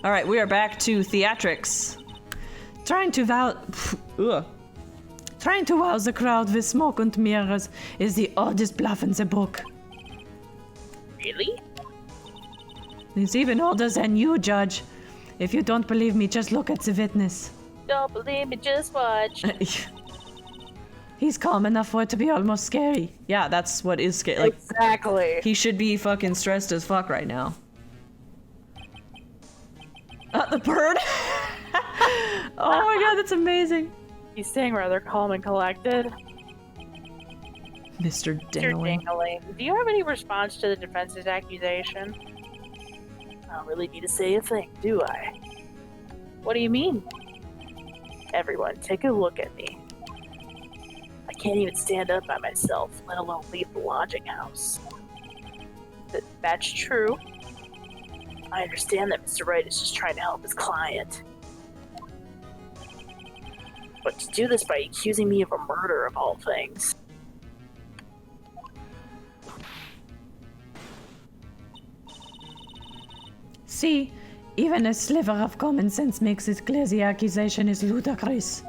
All right, we are back to theatrics. Trying to wow the crowd with smoke and mirrors is the oldest bluff in the book. Really? It's even older than you, Judge. If you don't believe me, just look at the witness. Don't believe me, just watch. He's calm enough for it to be almost scary. Yeah, that's what is scary. Like, exactly. He should be fucking stressed as fuck right now. The bird? Oh my god, that's amazing. He's staying rather calm and collected. Mr. Dingling. Do you have any response to the defense's accusation? I don't really need to say a thing, do I? What do you mean? Everyone, take a look at me. I can't even stand up by myself, let alone leave the lodging house. That's true. I understand that Mr. Wright is just trying to help his client. But to do this by accusing me of a murder of all things. See, even a sliver of common sense makes it clear the accusation is ludicrous.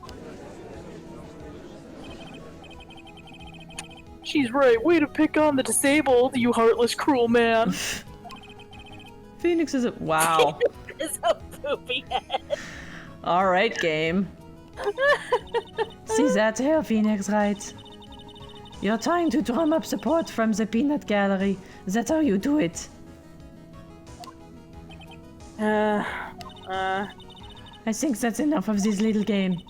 She's right. Way to pick on the disabled, you heartless, cruel man. Phoenix is a... Wow. Is a poopy head. Alright, game. See that here, Phoenix, right? You're trying to drum up support from the peanut gallery. That's how you do it. I think that's enough of this little game.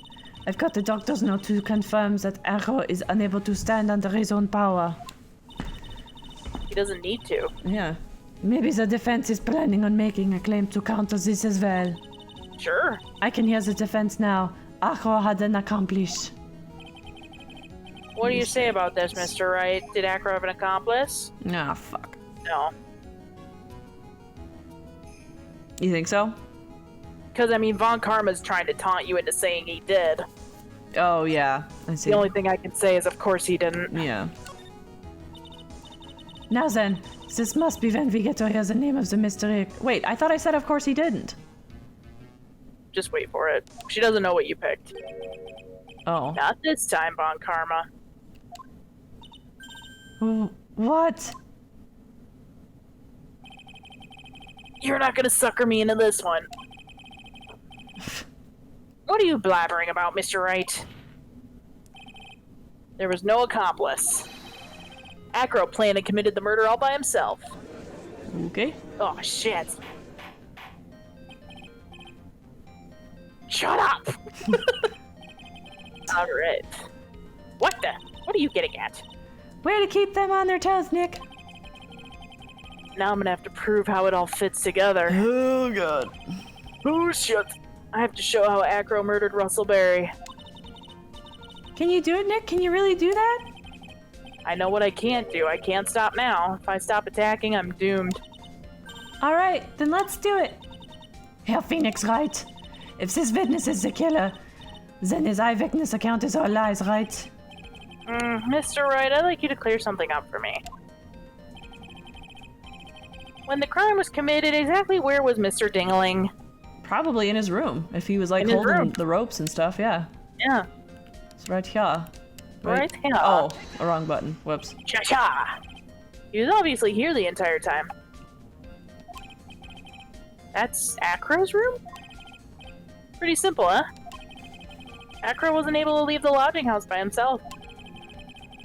I've got the doctor's note to confirm that Arrow is unable to stand under his own power. He doesn't need to. Yeah. Maybe the defense is planning on making a claim to counter this as well. Sure. I can hear the defense now. Arrow had an accomplice. What do you say about this, Mr. Wright? Did Acro have an accomplice? Ah, fuck. No. You think so? Because, I mean, Von Karma's trying to taunt you into saying he did. Oh, yeah. I see. The only thing I can say is, of course he didn't. Yeah. Now then, this must be when we get to hear the name of the mystery. Wait, I thought I said of course he didn't. Just wait for it. She doesn't know what you picked. Oh. Not this time, Von Karma. What? You're not gonna sucker me into this one. What are you blabbering about, Mr. Wright? There was no accomplice. Acro planned and committed the murder all by himself. Okay. Oh, shit. Shut up! Alright. What are you getting at? Way to keep them on their toes, Nick. Now I'm gonna have to prove how it all fits together. Oh, God. Oh, shit. I have to show how Acro murdered Russell Berry. Can you do it, Nick? Can you really do that? I know what I can't do. I can't stop now. If I stop attacking, I'm doomed. Alright, then let's do it. Herr Phoenix, right? If this witness is the killer, then his eyewitness account is all lies, right? Mr. Wright, I'd like you to clear something up for me. When the crime was committed, exactly where was Mr. Dingling? Probably in his room, if he was like In his holding room. the ropes and stuff, yeah. Yeah. It's right here. Right here. Oh, a wrong button. Whoops. Cha-cha! He was obviously here the entire time. That's Acro's room? Pretty simple, huh? Acro wasn't able to leave the lodging house by himself.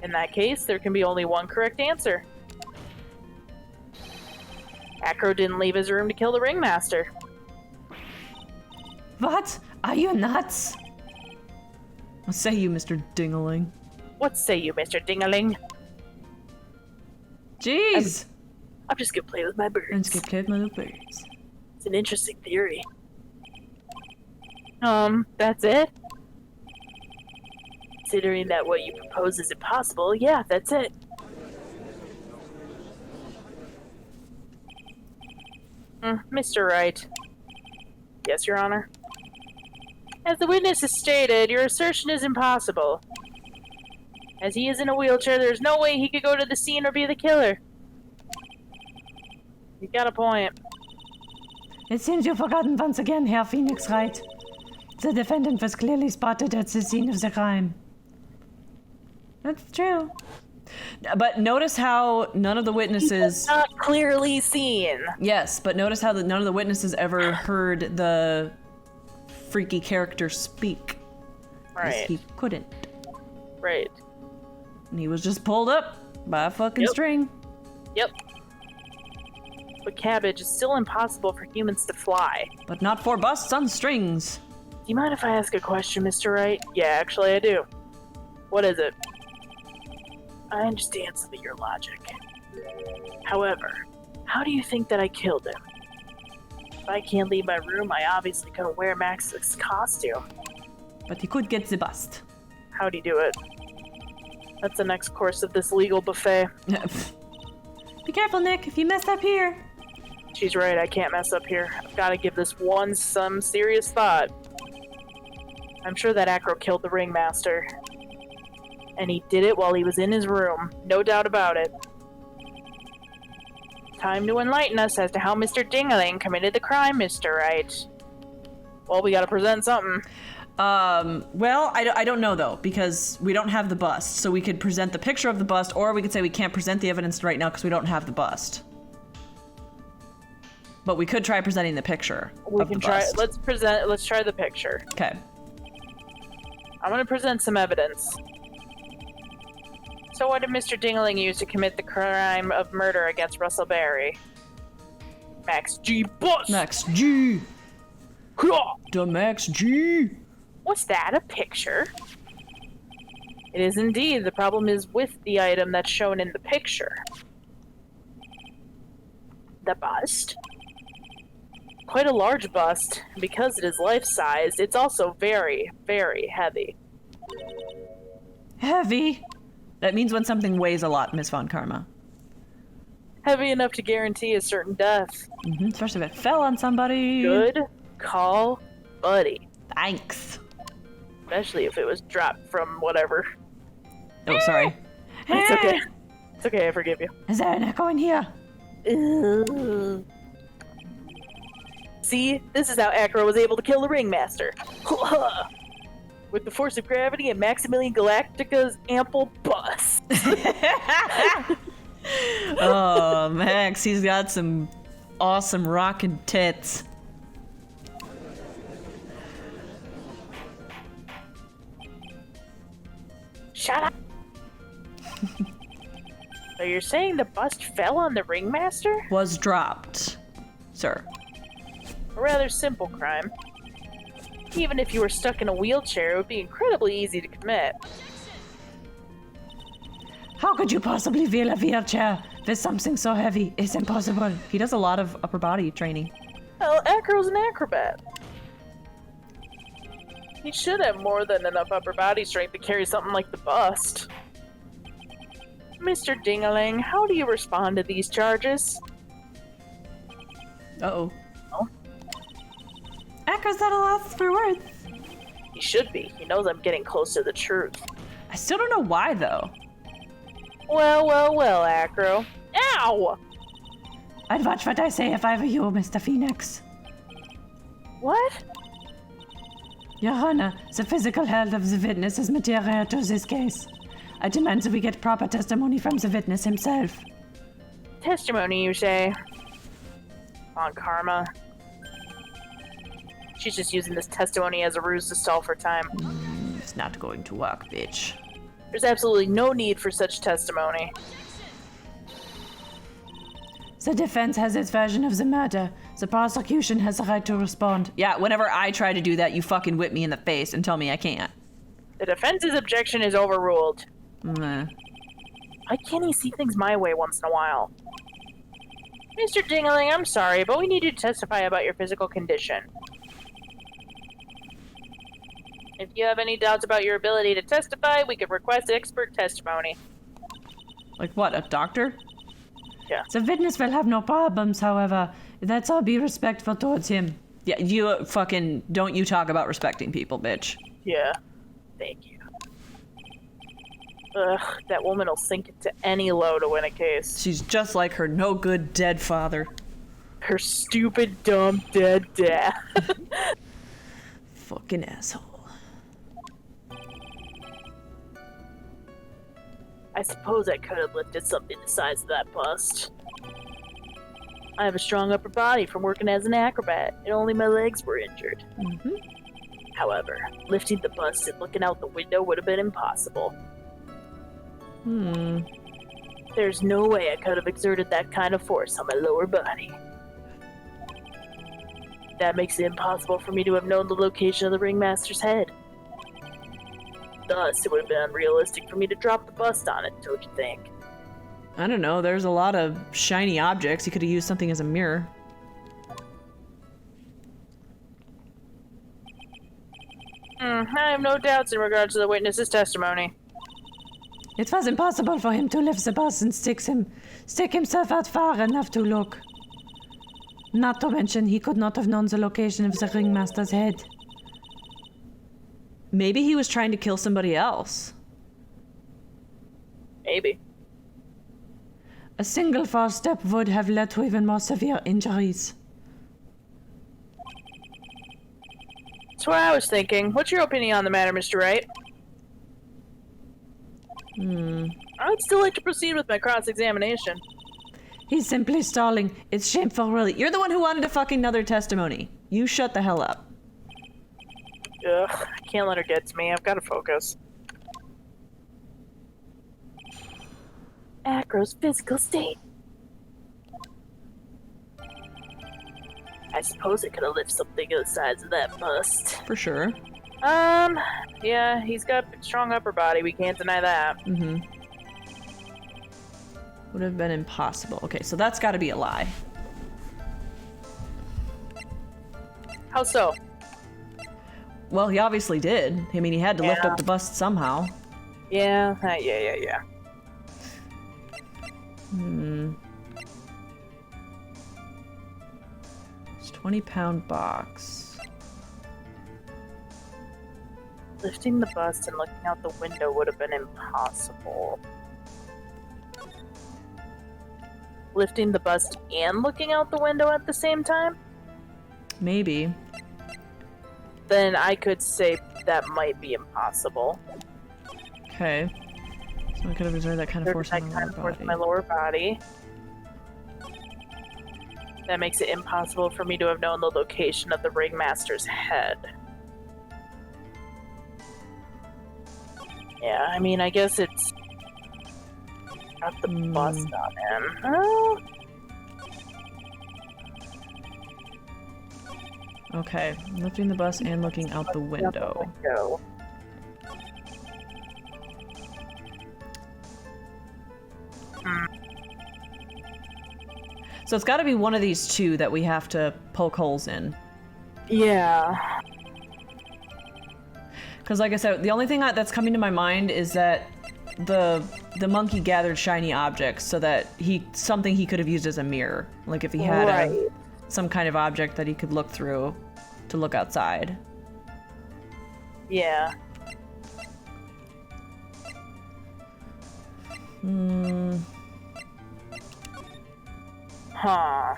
In that case, there can be only one correct answer. Acro didn't leave his room to kill the ringmaster. What? Are you nuts? What say you, Mr. Dingling? What say you, Mr. Dingaling? Jeez! I'm just gonna play with my birds. And skip kid my little birds. It's an interesting theory. That's it? Considering that what you propose is impossible, yeah, that's it. Mr. Wright. Yes, Your Honor. As the witness has stated, your assertion is impossible. As he is in a wheelchair, there's no way he could go to the scene or be the killer. You got a point. It seems you've forgotten once again, Herr Phoenix Wright. The defendant was clearly spotted at the scene of the crime. That's true. But notice how none of the witnesses... Not clearly seen. Yes, but notice how none of the witnesses ever heard the freaky character speak. Right. He couldn't. Right. And he was just pulled up by a fucking string. Yep. But Cabbage is still impossible for humans to fly. But not for busts on strings. Do you mind if I ask a question, Mr. Wright? Yeah, actually I do. What is it? I understand some of your logic. However, how do you think that I killed him? If I can't leave my room, I obviously couldn't wear Max's costume. But he could get the bust. How'd he do it? That's the next course of this legal buffet. Be careful, Nick, if you mess up here. She's right, I can't mess up here. I've got to give this one some serious thought. I'm sure that Acro killed the ringmaster. And he did it while he was in his room. No doubt about it. Time to enlighten us as to how Mr. Dingaling committed the crime, Mr. Wright. Well, we gotta present something. Well, I don't know, though, because we don't have the bust. So we could present the picture of the bust, or we could say we can't present the evidence right now because we don't have the bust. But we could try presenting the picture of the bust. Let's try the picture. Okay. I'm gonna present some evidence. So what did Mr. Dingaling use to commit the crime of murder against Russell Berry? Max G. Bus! Max G! The Max G! Was that a picture? It is indeed. The problem is with the item that's shown in the picture. The bust? Quite a large bust. Because it is life-sized, it's also very, very heavy. Heavy? That means when something weighs a lot, Miss Von Karma. Heavy enough to guarantee a certain death. Especially if it fell on somebody. Good call, buddy. Thanks. Especially if it was dropped from whatever. Oh, sorry. It's okay. It's okay, I forgive you. Is there an echo in here? See? This is how Acro was able to kill the ringmaster. With the force of gravity and Maximilian Galactica's ample bust. Oh, Max, he's got some awesome rockin' tits. Shut up! So you're saying the bust fell on the ringmaster? Was dropped, sir. A rather simple crime. Even if you were stuck in a wheelchair, it would be incredibly easy to commit. How could you possibly feel a wheelchair with something so heavy? It's impossible. He does a lot of upper body training. Well, Acro's an acrobat. He should have more than enough upper body strength to carry something like the bust. Mr. Dingaling, how do you respond to these charges? Uh-oh. Oh? Acro's at a loss for words. He should be. He knows I'm getting close to the truth. I still don't know why, though. Well, Acro. Ow! I'd watch what I say if I were you, Mr. Phoenix. What? Your Honor, the physical health of the witness is material to this case. I demand that we get proper testimony from the witness himself. Testimony, you say? On Karma. She's just using this testimony as a ruse to stall for time. It's not going to work, bitch. There's absolutely no need for such testimony. The defense has its version of the murder. The prosecution has the right to respond. Yeah, whenever I try to do that, you fucking whip me in the face and tell me I can't. The defense's objection is overruled. Meh. Why can't he see things my way once in a while? Mr. Dingaling, I'm sorry, but we need you to testify about your physical condition. If you have any doubts about your ability to testify, we could request expert testimony. Like what, a doctor? Yeah. The witness will have no problems, however. Let's all be respectful towards him. Yeah, you fucking... Don't you talk about respecting people, bitch. Yeah. Thank you. Ugh, that woman will sink into any low to win a case. She's just like her no-good dead father. Her stupid, dumb, dead dad. Fucking asshole. I suppose I could have lifted something the size of that bust. I have a strong upper body from working as an acrobat, and only my legs were injured. Mm-hmm. However, lifting the bust and looking out the window would have been impossible. There's no way I could have exerted that kind of force on my lower body. That makes it impossible for me to have known the location of the ringmaster's head. Thus, it would have been unrealistic for me to drop the bust on it, don't you think? I don't know, there's a lot of shiny objects. You could have used something as a mirror. I have no doubts in regards to the witness's testimony. It was impossible for him to lift the bus and stick himself out far enough to look. Not to mention, he could not have known the location of the ringmaster's head. Maybe he was trying to kill somebody else. Maybe. A single false step would have led to even more severe injuries. That's what I was thinking. What's your opinion on the matter, Mr. Wright? I would still like to proceed with my cross-examination. He's simply stalling. It's shameful, really. You're the one who wanted a fucking another testimony. You shut the hell up. Ugh, I can't let her get to me. I've got to focus. Acro's physical state. I suppose it could have lifted something of the size of that bust. For sure. Yeah, he's got a strong upper body. We can't deny that. Would have been impossible. Okay, so that's got to be a lie. How so? Well, he obviously did. I mean, he had to lift up the bust somehow. Yeah. It's a 20-pound box. Lifting the bust and looking out the window would have been impossible. Lifting the bust and looking out the window at the same time? Maybe. Then I could say that might be impossible. Okay. So I could have exerted that kind of force on my lower body. That makes it impossible for me to have known the location of the ringmaster's head. Yeah, I mean, I guess it's got the bust on him. Oh. Okay, lifting the bus and looking out the window. So it's got to be one of these two that we have to poke holes in. Yeah. Because like I said, the only thing that's coming to my mind is that the monkey gathered shiny objects so that something he could have used as a mirror. Like if he had some kind of object that he could look through to look outside. Yeah. Huh.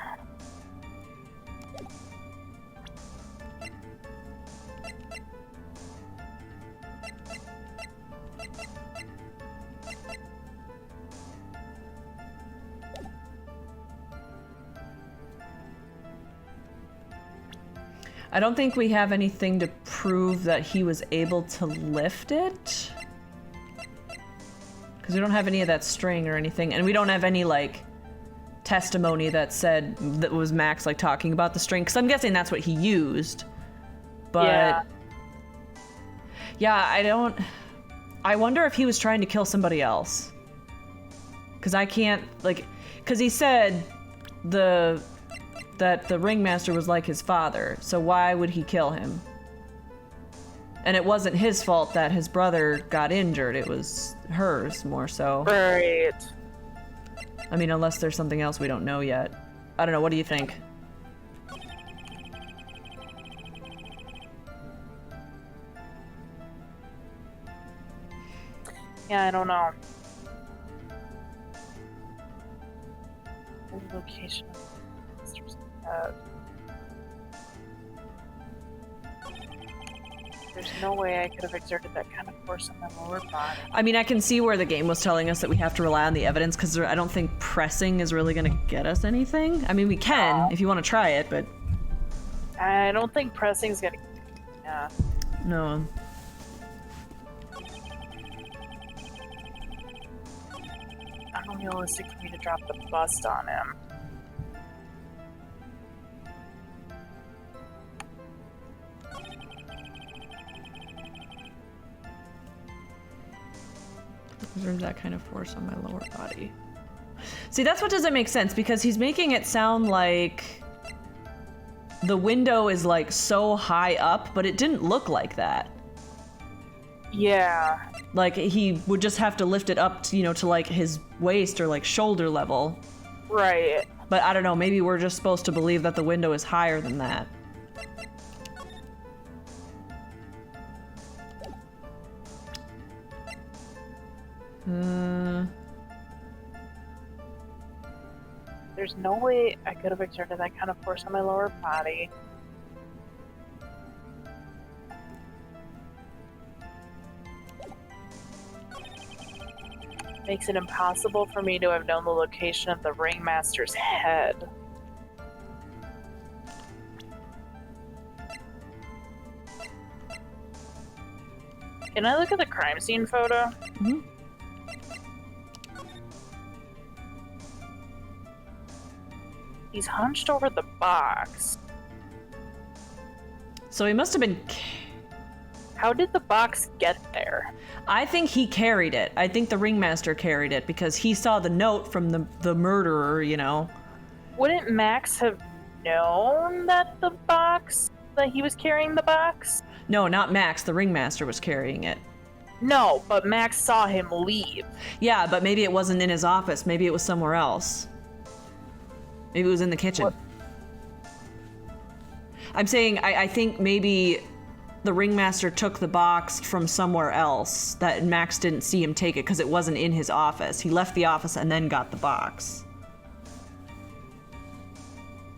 I don't think we have anything to prove that he was able to lift it. Because we don't have any of that string or anything, and we don't have any, like, testimony that said that was Max, like, talking about the string. Because I'm guessing that's what he used. But... Yeah, I wonder if he was trying to kill somebody else. Because I can't, like... Because he said that the ringmaster was like his father, so why would he kill him? And it wasn't his fault that his brother got injured, it was hers more so. Right. I mean, unless there's something else we don't know yet. I don't know, what do you think? Yeah, I don't know. Location. head. There's no way I could have exerted that kind of force on my lower body. I mean, I can see where the game was telling us that we have to rely on the evidence, because I don't think pressing is really going to get us anything. I mean, we can if you want to try it, but... I don't think pressing's going to... Yeah. No. Unrealistic for me to drop the bust on him. There's that kind of force on my lower body. See, that's what doesn't make sense, because he's making it sound like the window is like so high up, but it didn't look like that. Yeah. Like he would just have to lift it up to, you know, to like his waist or like shoulder level. Right. But I don't know, maybe we're just supposed to believe that the window is higher than that. There's no way I could have exerted that kind of force on my lower body. Makes it impossible for me to have known the location of the ringmaster's head. Can I look at the crime scene photo? Mm-hmm. He's hunched over the box. So he must have been... How did the box get there? I think he carried it. I think the ringmaster carried it because he saw the note from the murderer, you know. Wouldn't Max have known that he was carrying the box? No, not Max. The ringmaster was carrying it. No, but Max saw him leave. Yeah, but maybe it wasn't in his office. Maybe it was somewhere else. Maybe it was in the kitchen. What? I'm saying I think maybe the ringmaster took the box from somewhere else that Max didn't see him take it because it wasn't in his office. He left the office and then got the box.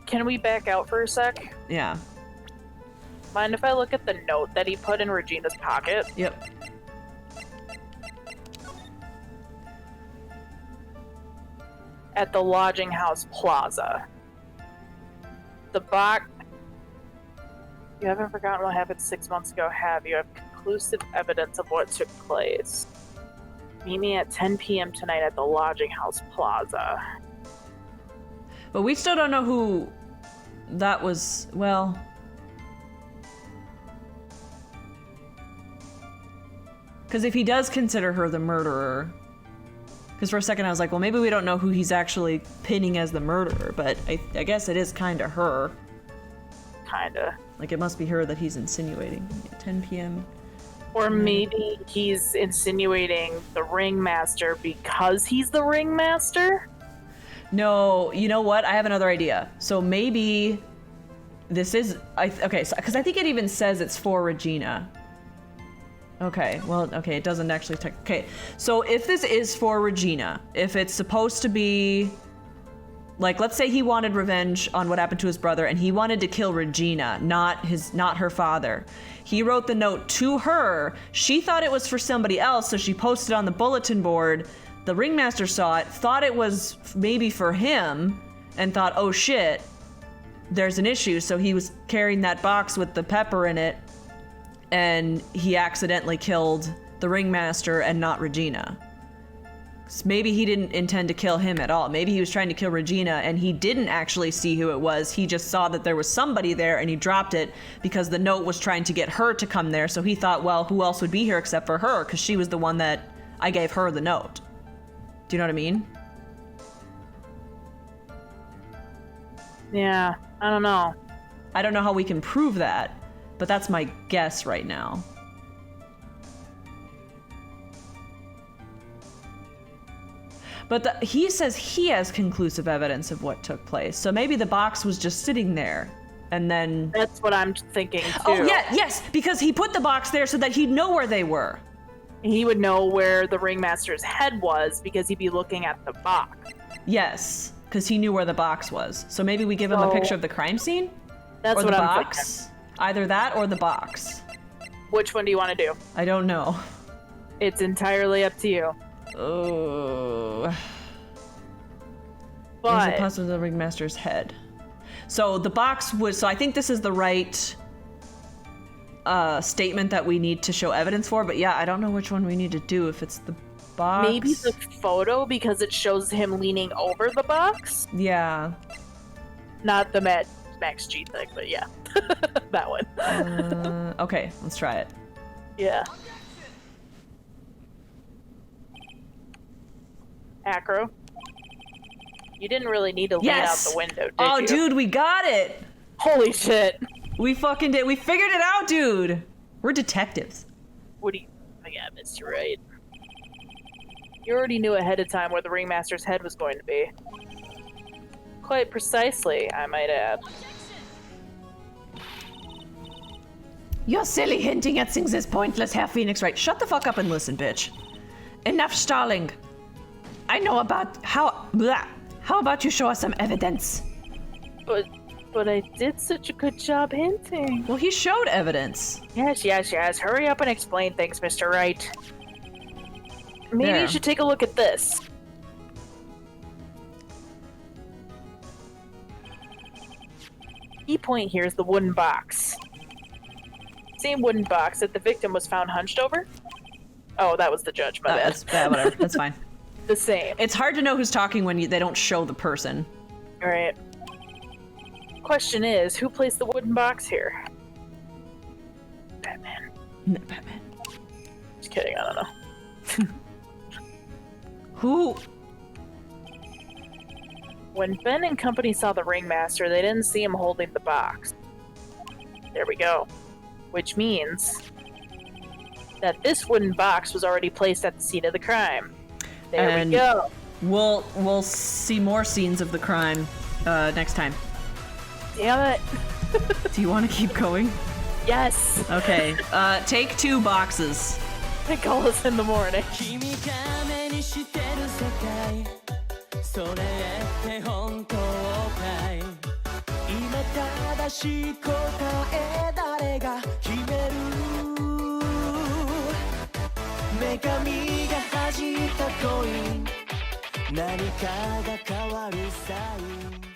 Can we back out for a sec? Yeah. Mind if I look at the note that he put in Regina's pocket? Yep. At the lodging house plaza. The box... You haven't forgotten what happened 6 months ago, have you? I have conclusive evidence of what took place. Meet me at 10 p.m. tonight at the lodging house plaza. But we still don't know who that was. Well... Because if he does consider her the murderer... Because for a second I was like, well, maybe we don't know who he's actually pinning as the murderer, but I guess it is kind of her. Kinda. Like, it must be her that he's insinuating. 10 p.m. Or maybe he's insinuating the ringmaster because he's the ringmaster? No, you know what? I have another idea. So maybe this is... okay, so, because I think it even says it's for Regina. Okay, well, okay, it doesn't actually... okay, so if this is for Regina, if it's supposed to be... Like, let's say he wanted revenge on what happened to his brother, and he wanted to kill Regina, not her father. He wrote the note to her. She thought it was for somebody else, so she posted on the bulletin board. The ringmaster saw it, thought it was maybe for him, and thought, oh shit, there's an issue. So he was carrying that box with the pepper in it, and he accidentally killed the ringmaster and not Regina. Maybe he didn't intend to kill him at all. Maybe he was trying to kill Regina and he didn't actually see who it was. He just saw that there was somebody there and he dropped it because the note was trying to get her to come there. So he thought, well, who else would be here except for her? Because she was the one that I gave her the note. Do you know what I mean? Yeah, I don't know. I don't know how we can prove that, but that's my guess right now. But he says he has conclusive evidence of what took place. So maybe the box was just sitting there and then... That's what I'm thinking too. Oh yeah, yes, because he put the box there so that he'd know where they were. He would know where the ringmaster's head was because he'd be looking at the box. Yes. because he knew where the box was. So maybe we give him a picture of the crime scene? That's or what the I'm box? thinking. Either that or the box. Which one do you want to do? I don't know. It's entirely up to you. Oh. But Is it possible the ringmaster's head? So the box was. So I think this is the right statement that we need to show evidence for. But yeah, I don't know which one we need to do. If it's the box, maybe the photo because it shows him leaning over the box. Yeah. Not the Max G thing, but yeah, that one. Okay, let's try it. Yeah. Acro. You didn't really need to lean out the window, did Oh, you? dude, we got it! Holy shit. We fucking did. We figured it out, dude! We're detectives. What do you... Oh, yeah, Mr. Wright. You already knew ahead of time where the ringmaster's head was going to be. Quite precisely, I might add. Your silly hinting at things is pointless, Herr Phoenix Wright. Shut the fuck up and listen, bitch. Enough stalling. I know about how... Blah. How about you show us some evidence? But I did such a good job hinting. Well, he showed evidence. Yes. Hurry up and explain things, Mr. Wright. Maybe There. you should take a look at this. Key point here is the wooden box. Same wooden box that the victim was found hunched over? Oh, that was the judge, my bad. That's whatever. That's fine. The same. It's hard to know who's talking when they don't show the person. Alright. Question is, who placed the wooden box here? Batman. No, Batman. Just kidding, I don't know. Who? When Ben and company saw the ringmaster, they didn't see him holding the box. There we go. Which means that this wooden box was already placed at the scene of the crime. There we go. We'll see more scenes of the crime next time. Damn it. Do you want to keep going? Yes. Okay. Take 2 boxes. They call us in the morning. 君が目にしてる世界それって本当かい今正しい答え誰が決める女神が弾いたコイン何かが変わるサイン